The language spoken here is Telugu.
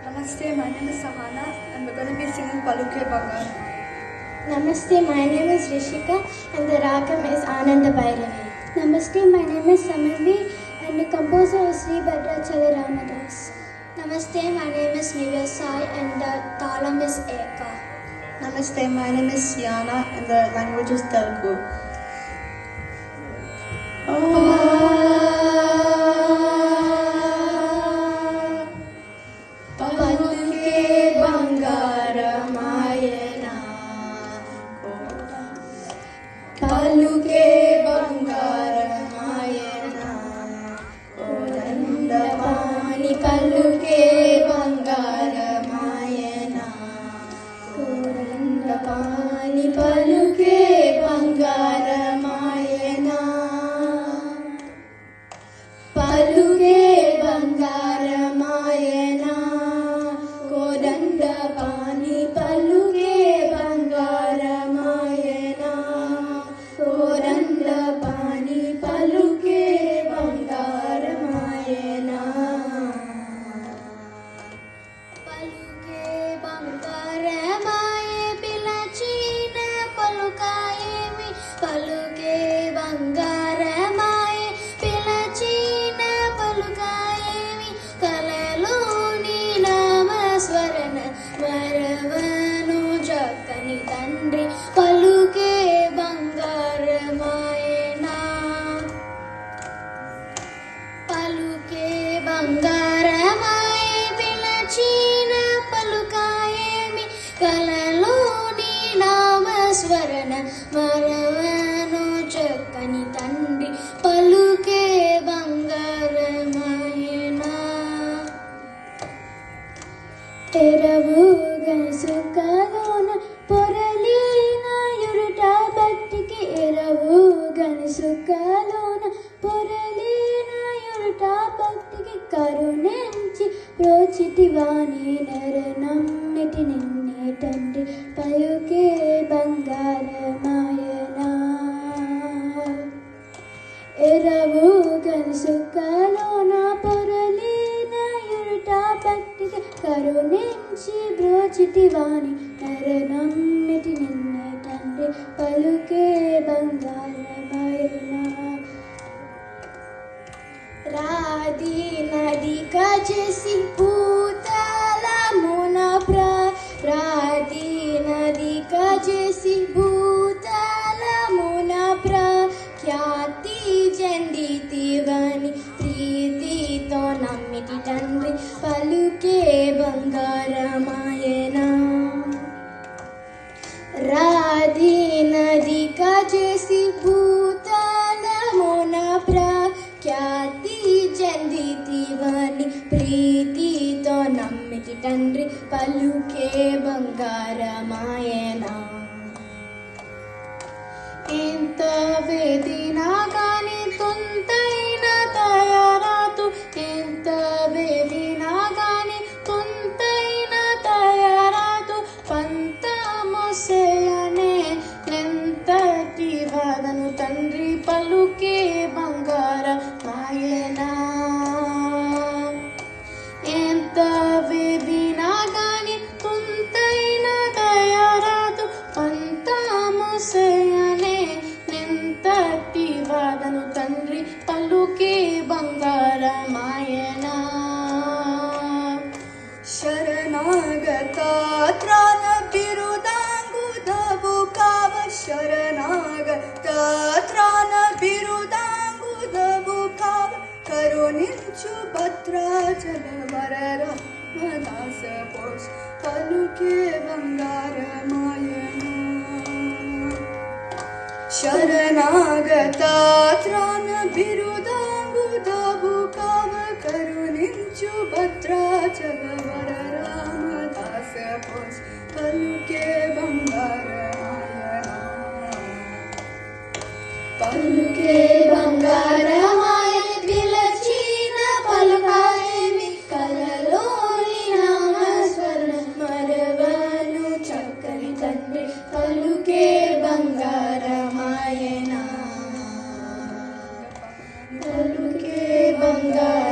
Namaste, my name is Sahana and we're going to be singing Paluke Bangar. Namaste, my name is Rishika and the ragam is Ananda Bhairavi. Namaste, my name is Samavi and the composer is Sri Bhadrachala Ramadas. Namaste, my name is Nivya Sai and the talam is Eka. Namaste, my name is Siana and the language is Telugu. పలుకే బంగారమాయన కోదండపాణి పలుకే బంగారమాయన కోదండపాణి పలుకే బంగారమాయన పలుకే బంగారమాయన కోదండపాణి పలుకే బంగారమాయన కోదండపాణి పలుకే బంగారమాయన పలుకే బంగారమాయే పిలచిన పలుకాయేమి పలుకే బంగారమాయే పిలచిన పలుకాయేమి కలలోని నామస్మరణ మరవను జక్కని తండ్రి పలుకే బంగారమాయనా పలుకే బంగారమాయే పిలచిన పలుకాయేమి కలలోని నామస్మరణ మరవను చక్కని తండ్రి పలుకే బంగారమాయనా ఎరవు గనుసుకలోన పొరలిన యురుట భక్తికి ఎరవు గనుసుకలోన పొరలిన యురుట భక్తికి కరుణించి ప్రోచితివాణి నరనమ్మిటి నిన్నే తండ్రి పలుకే బంగారమాయనా ఎరవు గనుసుకలోన పొరలిన యురుట భక్తికి కరుణించి బ్రోచితివాణి నరనమ్మిటి నిన్నే తండ్రి పలుకే బంగారమాయనా రాధి నదిక చేసి భూతలమున రాధి నదిక చేసి భూతలమున నమ్మికి తండ్రి పలుకే బంగారమాయనా రాధి నదిగా చేసి భూతలమున ప్రఖ్యాతి చెందితివని ప్రీతితో నమ్మికి తండ్రి పలుకే బంగారమాయనా ఎంత వేదినా గాని తొంతైన తయారాతు ఎంత వేదినా గాని తొంతైన తయారాతు పంతమొసయనే ఎంతటి వాదను తండ్రి పలుకే బంగారమాయనా ఎంత వేదినా గాని తొంతైన తయారాతు పంతమొసయనే ఎంతటి వాదను తండ్రి పలుకే బంగారమాయనా ಶರಣಾಗತ ತ್ರಾಣ ಬಿರುದಾಂಗುದವು ಕಾವ ಶರಣಾಗತ ತ್ರಾಣ ಬಿರುದಾಂಗುದವು ಕಾವ ಕರುಣಿಂಚು ಭದ್ರಾಚಲ ವರರ ದಾಸ ಪೋಷ ಪಲುಕೆ ಬಂಗಾರಮಾಯನ ಶರಣಾಗತ ತ್ರಾಣ ಬಿರುದಾಂಗುದವು ಕಾವ ಕರುಣಿಂಚು ಭದ್ರಾಚಲ ವರ ರಾಮದಾಸ ಪೋಷ ಪಲುಕೆ ಬಂಗಾರಮಾಯನ పలుకే బంగారమాయ పిలచిన పలుకాయేమి కలలోని నామస్వరణ మరవను చక్కని తండ్రి పలుకే బంగారమాయనా పలుకే బంగార